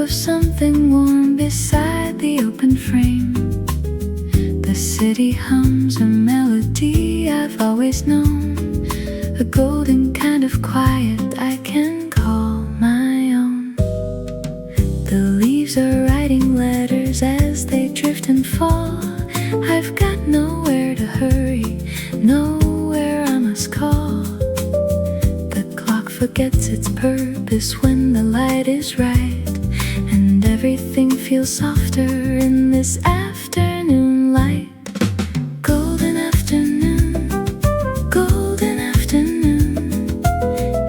of something warm beside the open frame. The city hums a melody I've always known, a golden kind of quiet I can call my own. The leaves are writing letters as they drift and fall. I've got nowhere to hurry, nowhere I must call. The clock forgets its purpose when the light is right, and everything feels softer in this afternoon light. Golden afternoon, golden afternoon.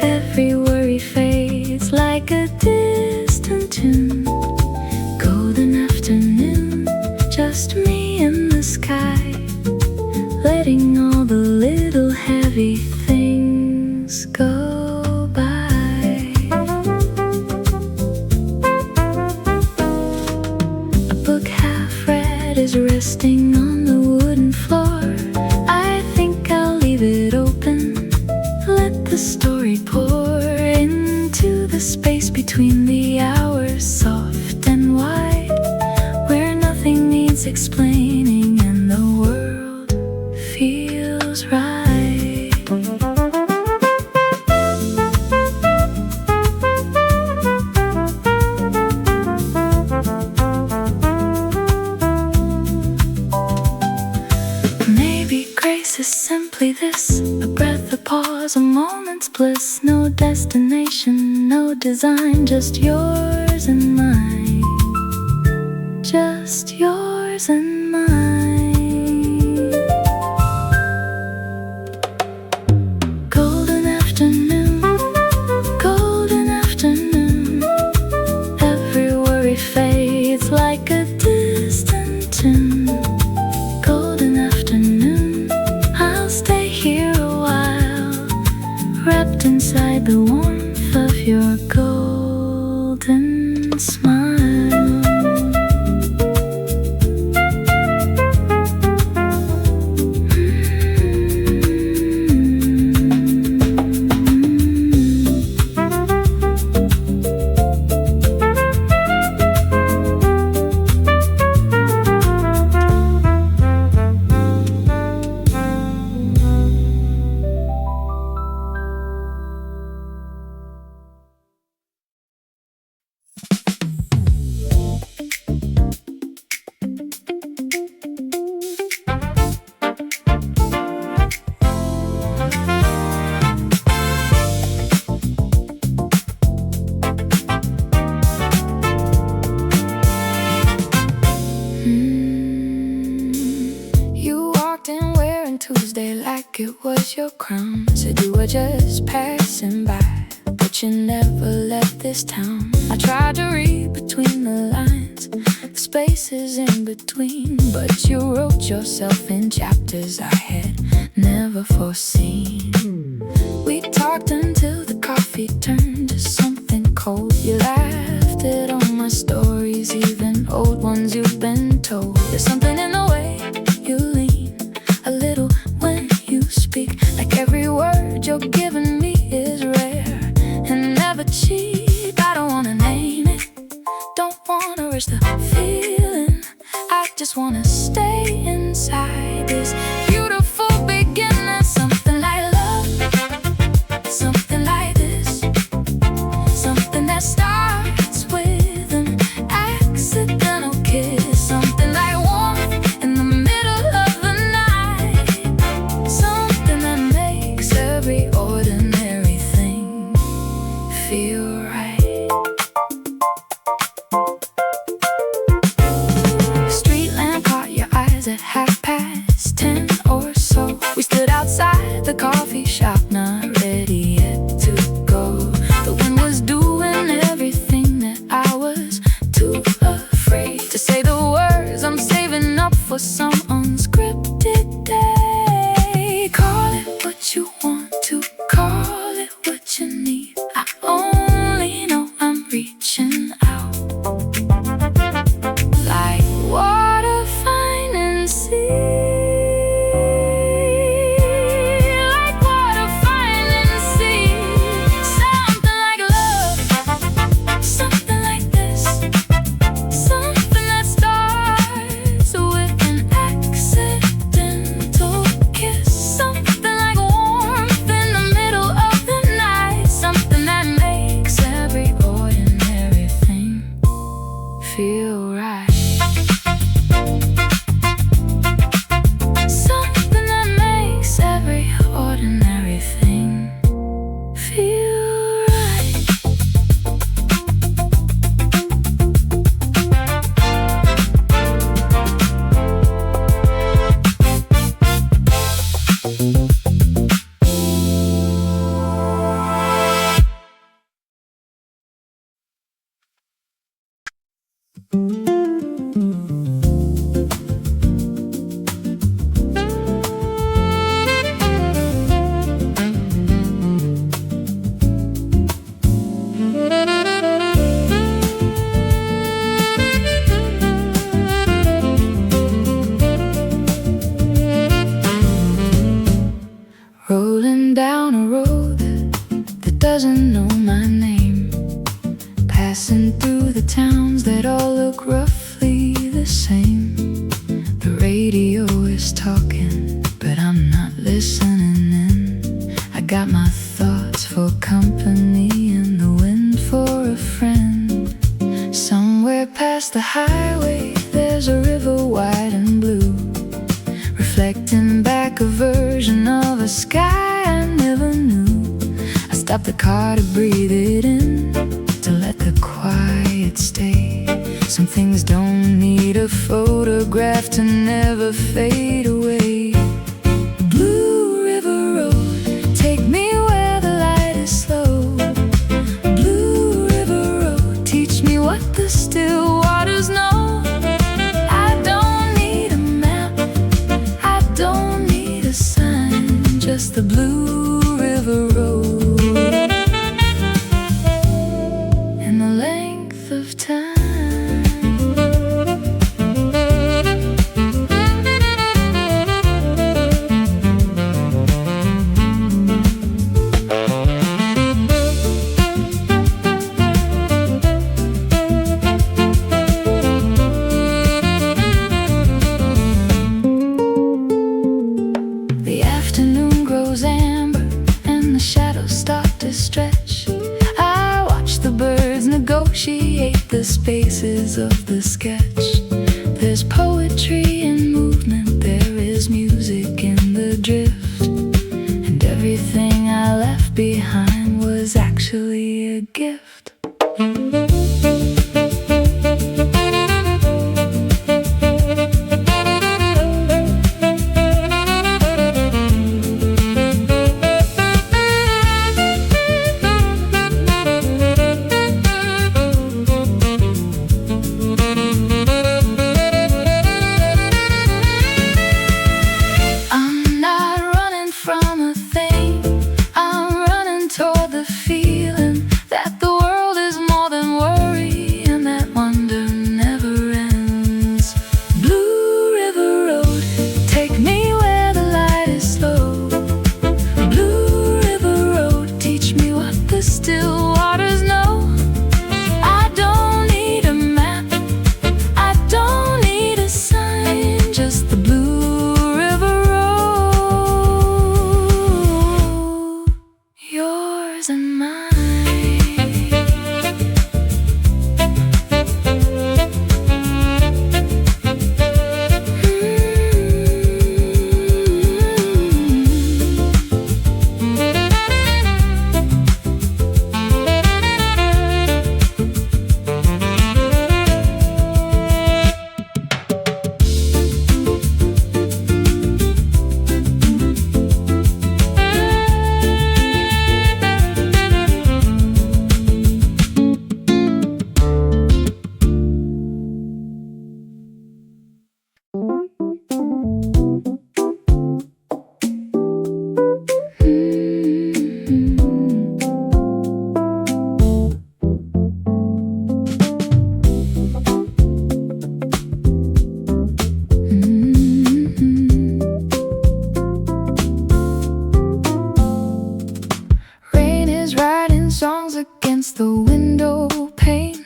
Every worry fades like a distant tune. Golden afternoon, just me and the sky, letting all the little heavy things go by. A book half read is resting on the wooden floor. I think I'll leave it open, let the story pour into the space between the hours, soft and wide, where nothing needs explaining and the world feels right. Maybe grace is simply this, a breath, a pause, a moment's bliss. No destination, no design, just yours and mine. Just yours and mine. Golden afternoon, golden afternoon. Every worry fades like a distant tune. Golden afternoon, I'll stay here a while, wrapped inside the warmth of your golden smile. You walked in wearing Tuesday like it was your crown. Said you were just passing by, but you never left this town. I tried to read between the lines, the spaces in between, but you wrote yourself in chapters I had never foreseen. We talked until the coffee turned to something cold. You laughed at all my stories, even old ones you've been told. There's something in the way you lean a little when you speak, like every word you're giving me is rare and never cheap. I don't wanna name it, don't wanna rush the feeling. I just wanna stay inside this beautiful beginning. Something like love, something like this, something that starts with an accidental kiss. Something like warmth in the middle of the night, something that makes every ordinary thing feel right. Street lamp caught Rolling down a road that doesn't know my name, passing through the towns that all look roughly the same. The radio is talking, but I'm not listening in. I got my thoughts for company and the wind for a friend. Somewhere past the highway there's a river wide and blue, reflecting back a version of a sky I never knew. I stopped the car to breathe it in, to let the quiet stay. Some things don't need a photograph to never fade away. Blue River Road, take me where the light is slow. Blue River Road, teach me what the still waters know. Just the Blue River Road and the length of time. The afternoon grows amber and the shadows start to stretch. I watch the birds negotiate the spaces of the sketch. There's poetry in movement, there is music in the drift, and everything I left behind was actually a gift. Still waters know. I don't need a map, I don't need a sign, just the Blue River Road, yours and mine. Songs against the window pane.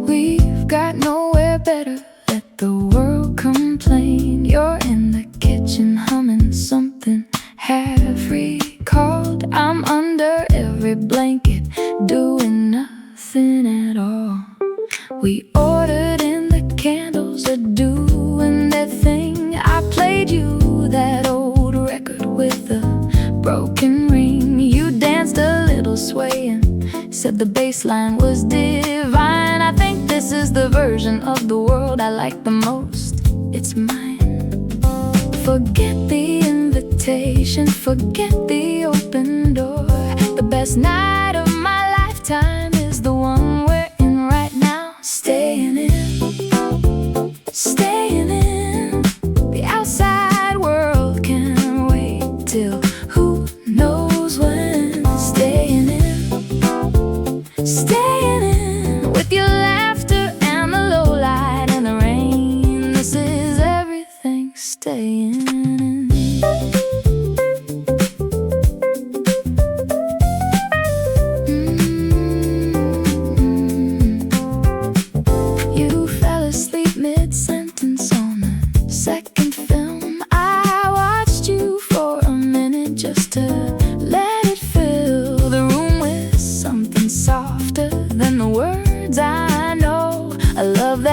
We've got nowhere better, let the world complain. You're in the kitchen humming something half recalled. I'm under every blanket doing nothing at all. We ordered in the candles are doing their thing. I played you that old record with a broken ring. You danced a little swaying, said the bass line was divine. I think this is the version of the world I like the most. It's mine. Forget the invitation, forget the open door. The best night of my lifetime is the one we're in right now. Staying in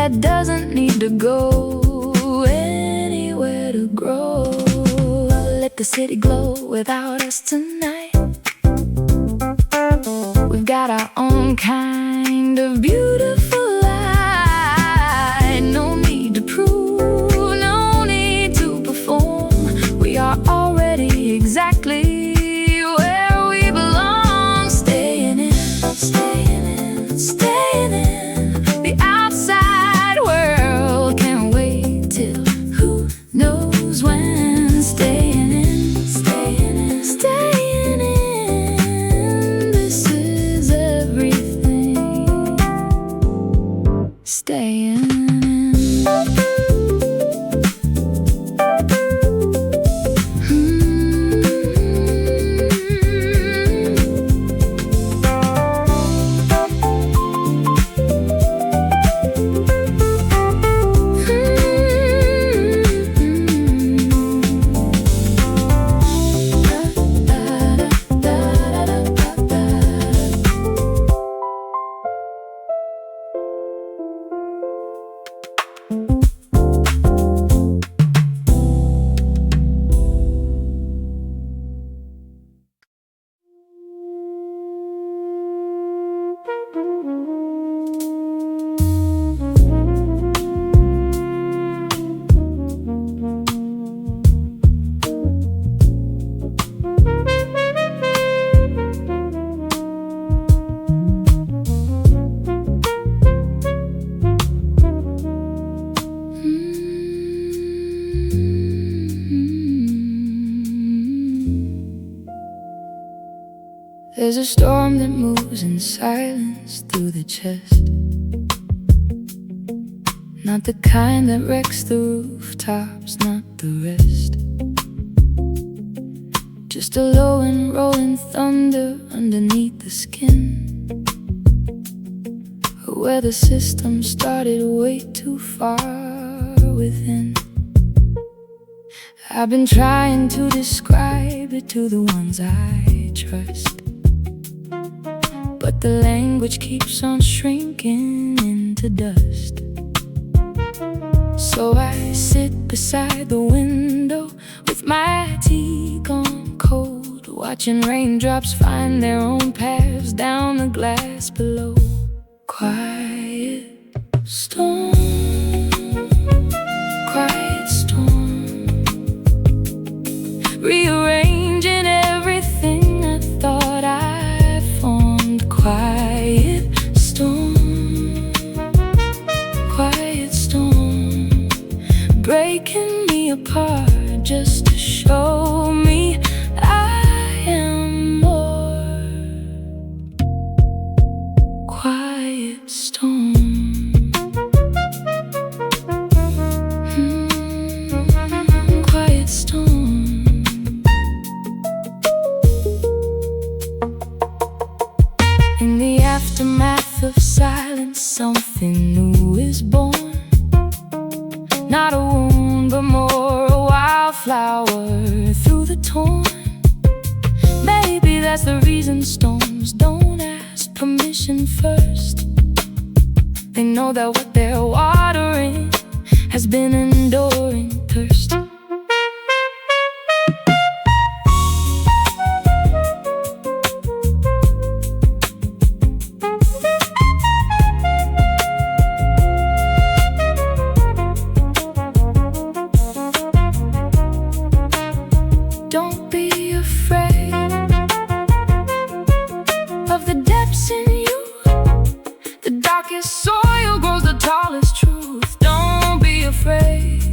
that doesn't need to go anywhere to grow. Let the city glow without us tonight. We've got our own kind of beautiful light. No need to prove, no need to perform. We are already exactly where we belong. Staying in, staying in, staying in. The outside world can't wait till who knows when. Staying in, staying in, staying in. This is everything. Staying in. There's a storm that moves in silence through the chest. Not the kind that wrecks the rooftops, not the rest. Just a low and rolling thunder underneath the skin. A weather system started way too far within. I've been trying to describe it to the ones I trust, but the language keeps on shrinking into dust. So I sit beside the window with my tea gone cold, watching raindrops find their own paths down the glass below. Quiet storm, quiet storm, rearranging everything I thought I formed. Quiet storm, quiet storm, breaking me apart just to show me I am more. Quiet storm. Quiet storm. In the aftermath of silence, something new is born. Not a wound, but more a wildflower through the torn. Maybe that's the reason storms don't ask permission first. They know that what they're watering has been enduring thirst. Don't be afraid of the depths in you. The darkest soil grows the tallest truth. Don't be afraid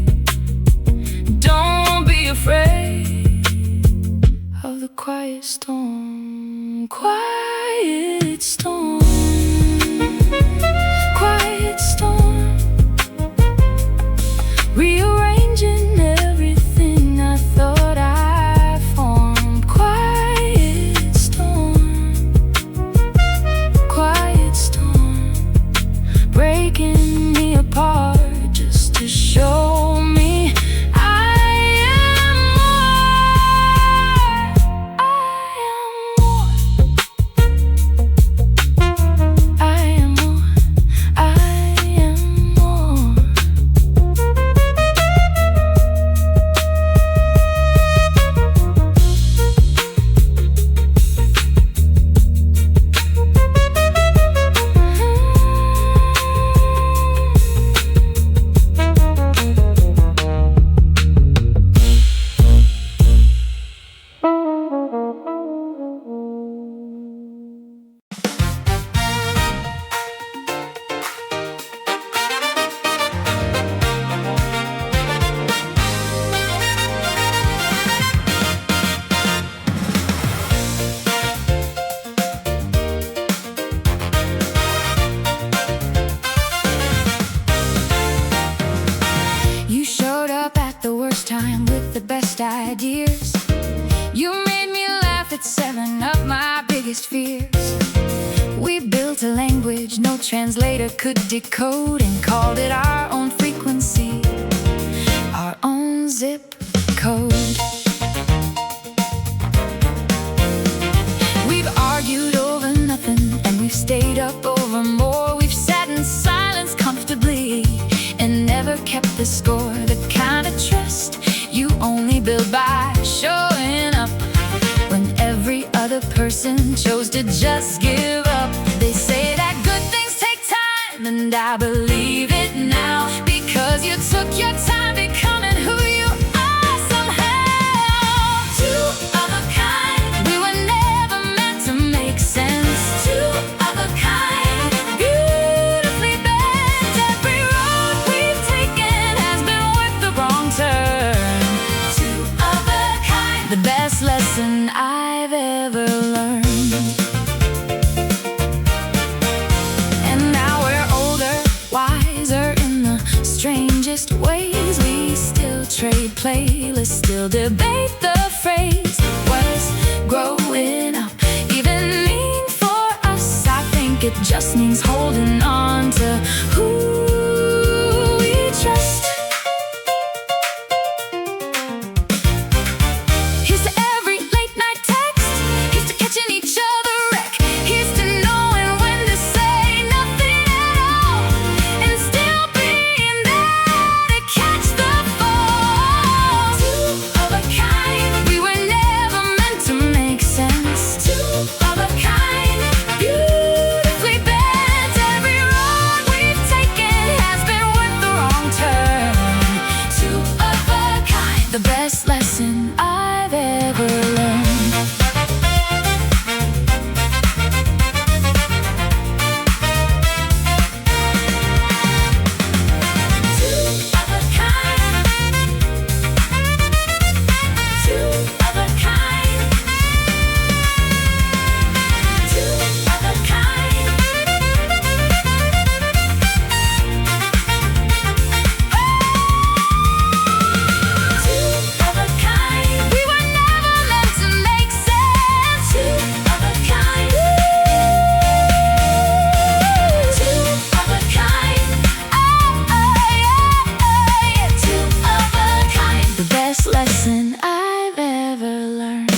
language no translator could decode, and called it our own frequency, our own zip code. We've argued over nothing, and we've stayed up over more. We've sat in silence comfortably and never kept the score. The kind of trust you only build by showing up when every other person chose to just give up. They say that good things take time, and I believe it now, because you took your time becoming who you are somehow. Two of a kind, we were never meant to make sense. Two of a kind, beautifully bent. Every road we've taken has been worth the wrong turn. Two of a kind, the best lesson I've ever learned. And now we're older, wiser in the strangest ways. We still trade playlists, still debate the phrase. What's growing up even mean for us? I think it just means holding on to who we trust. Here's to every late night text, here's to catching each other wreck, here's to knowing when to say nothing at all, and still being there to catch the fall. Two of a kind, we were never meant to make sense. Two of a kind, beautifully bent. Every road we've taken has been worth the wrong turn. Two of a kind, the best lesson I've ever learned. Two of a kind, two of a kind, two of a kind. Two of a kind, we were never meant to make sense. Two of a kind, two of a kind, yeah. Two of a kind, the best lesson I've ever learned.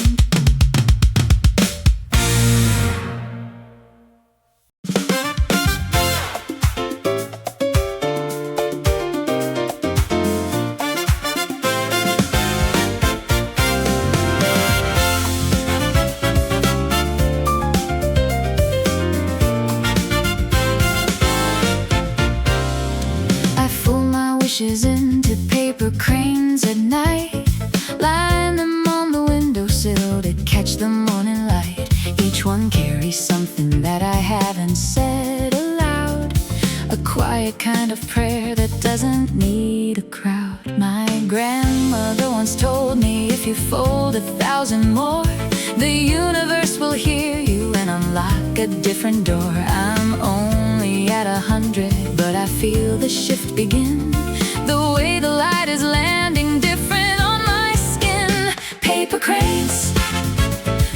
I fold my wishes into paper cranes at night, line them on the windowsill to catch the morning light. Each one carries something that I haven't said aloud, a quiet kind of prayer that doesn't need a crowd. My grandmother once told me, if you fold 1,000 more, the universe will hear you and unlock a different door. I'm only at 100, but I feel the shift begin. The way the light is landing different on my skin. Paper cranes,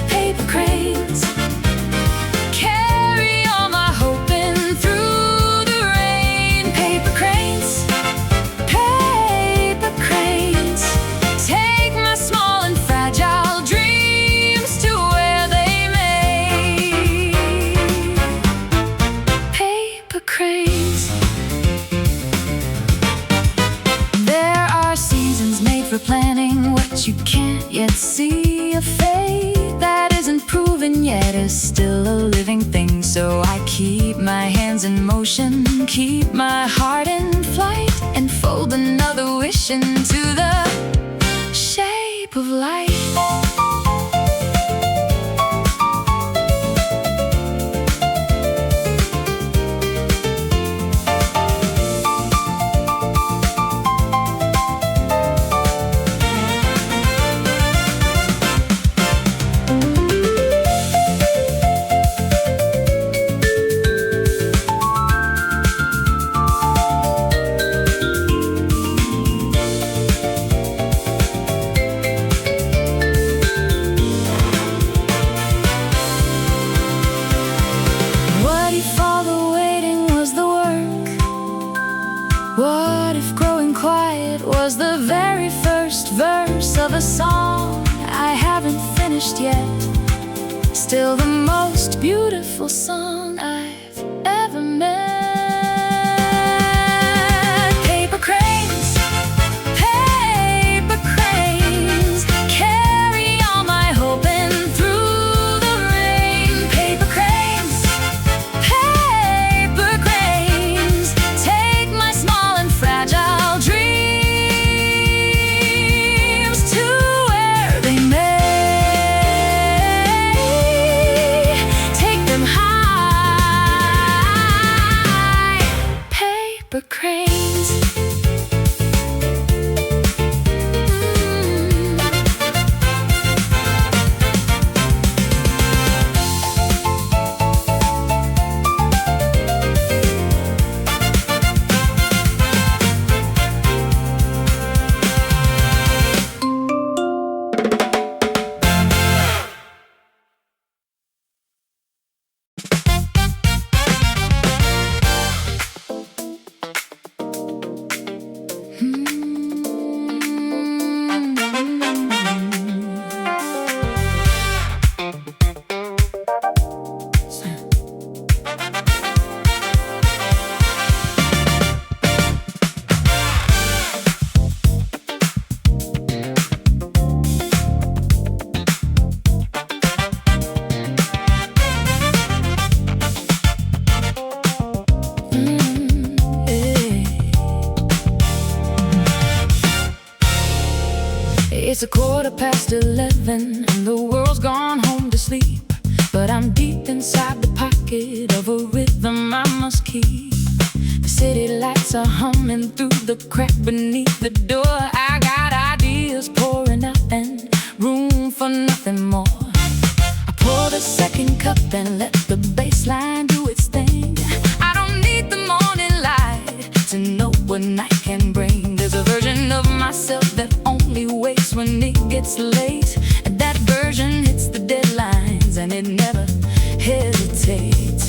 paper cranes, carry all my hope in through the rain. Paper cranes, paper cranes, take my small and fragile dreams to where they may. Paper cranes. There are seasons made for planning what you can't yet see. A faith that isn't proven yet is still a living thing. So I keep my hands in motion, keep my heart in flight, and fold another wish into the shape of light. yet. Still the most beautiful song I've ever met. Paper cranes, paper cranes, carry all my hoping through the rain. Paper cranes, paper cranes, take my small and fragile dreams to where they may. Paper cranes. It's 11:15 and the world's gone home to sleep, but I'm deep inside the pocket of a rhythm I must keep. The city lights are humming through the crack beneath the door. I got ideas pouring out and room for nothing more. I pour the second cup and let the bass line do its thing. I don't need the morning light to know what night can bring. There's a version of myself that only waits when it gets late, and that version hits the deadlines and it never hesitates.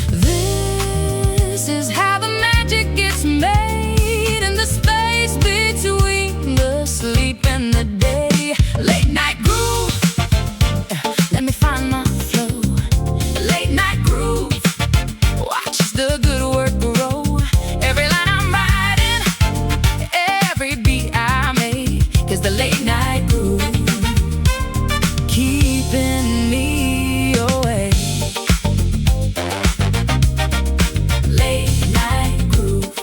This is how the magic gets made, in the space between the sleep and the day. Late night groove, let me find my flow. Late night groove, watch the good work grow. Every line I'm writing, every beat I make, 'cause the late night groove keeping me awake. Late night groove.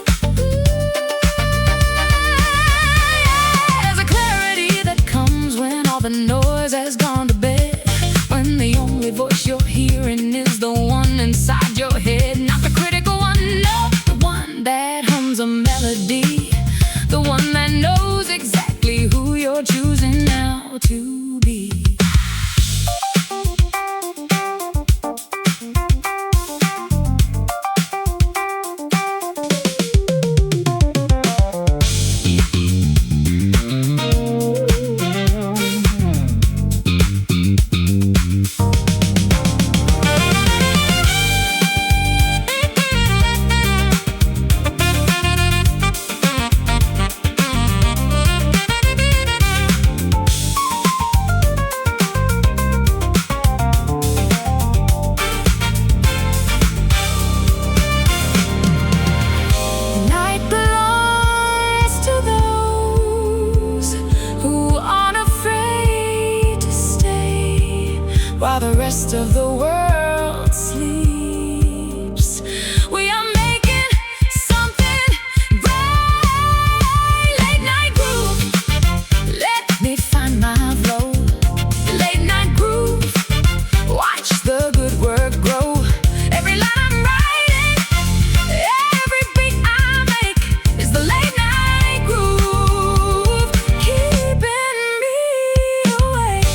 There's a clarity that comes when all the noise has gone to bed, when the only voice you're hearing is the one inside your head. Not the critical one, no, the one that hums a melody, the one that knows exactly who you're choosing now to be. While the rest of the world sleeps, we are making something bright. Late night groove, let me find my flow. Late night groove, watch the good work grow. Every line I'm writing, every beat I make, is the late night groove keeping me awake.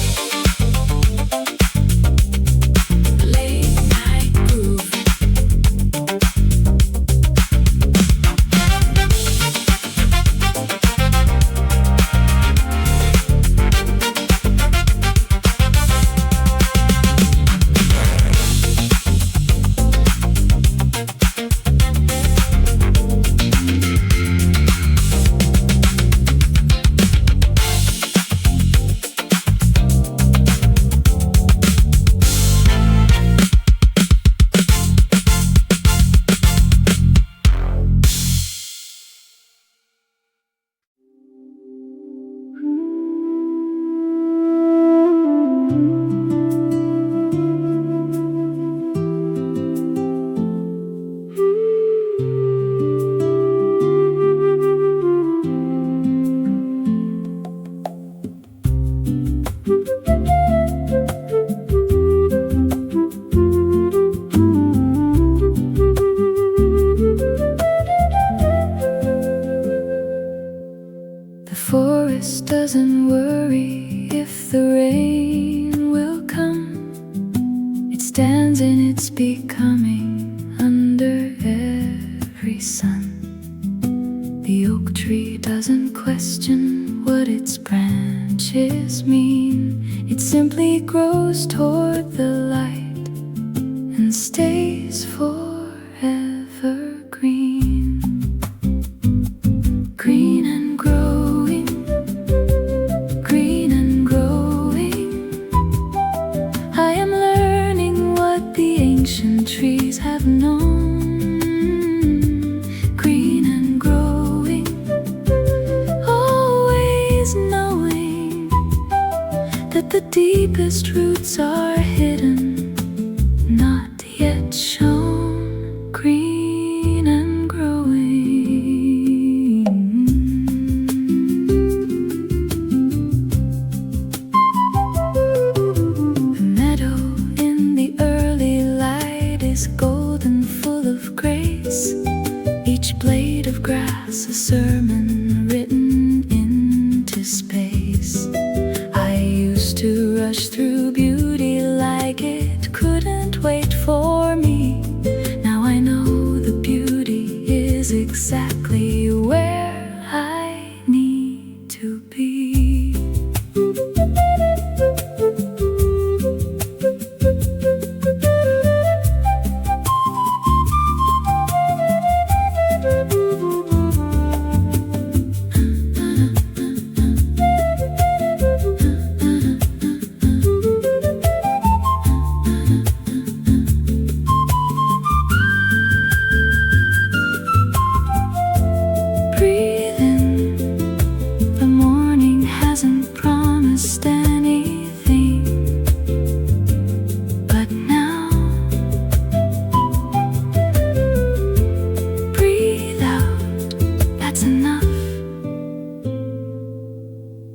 question what its branches mean. It simply grows toward the light and stays forever green. Green and growing, green and growing. I am learning what the ancient trees have known. Green and growing, always knowing that the deepest roots are hidden, not yet shown. Green and growing. The meadow in the early light is golden, full of grace. Each blade of grass a sermon written into space. I used to rush through beauty like it couldn't wait for me. Now I know the beauty is exactly where I need to be.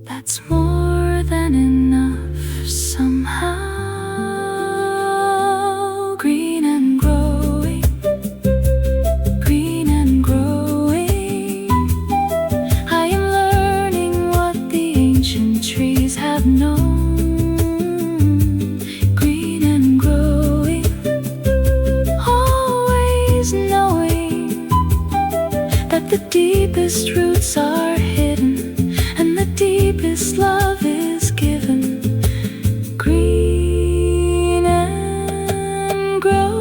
That's more than enough somehow. Green and growing, green and growing. I am learning what the ancient trees have known. Green and growing, always knowing that the deepest roots are hidden and the deepest love is given. Green and growing.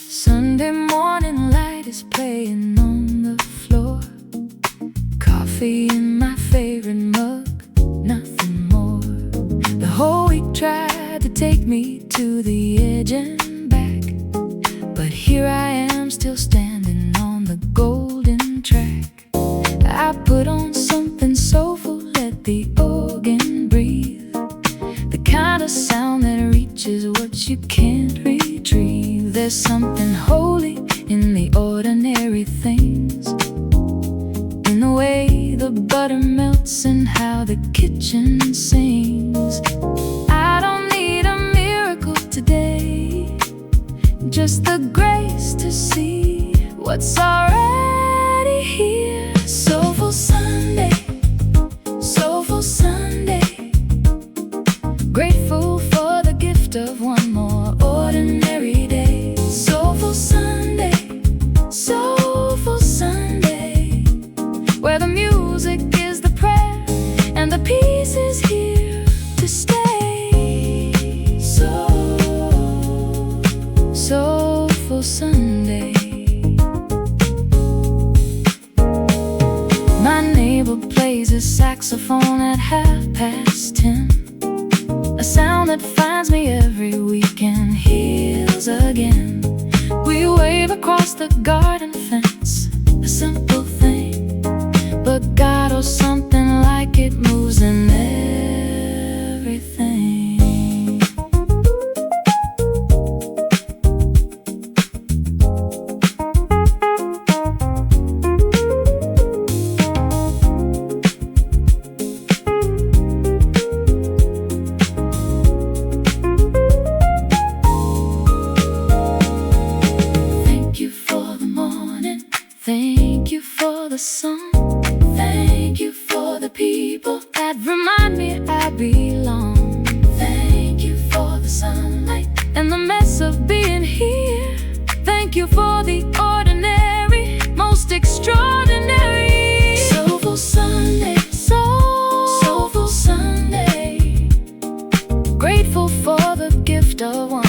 Sunday morning light is playing on the floor. Coffee in my favorite mug, nothing more. The whole week tried to take me to the edge and back, but here I am still standing on the golden track. I put on something soulful, let the organ breathe, the kind of sound that reaches what you can't retrieve. There's something holy in the ordinary things, in the way the butter melts and how the kitchen sings. I don't need a miracle today, just the grace to see what's already here. Soulful Sunday, Soulful Sunday. Grateful for the gift of one more ordinary day. Soulful Sunday, Soulful Sunday, where the music is the prayer and the peace is here to stay. Soulful Sunday. My neighbor plays his saxophone at 10:30, a sound that finds me every week and heals again. We wave across across the garden fence. A simple thing, but God, or something like it moves in everything. Thank you for the morning. Thank you for the sun. Thank you for the people that remind me I belong. Thank you for the sunlight and the mess of being here. Thank you for the ordinary, most extraordinary. Soulful Sunday, Soulful Sunday. Grateful for the gift of one.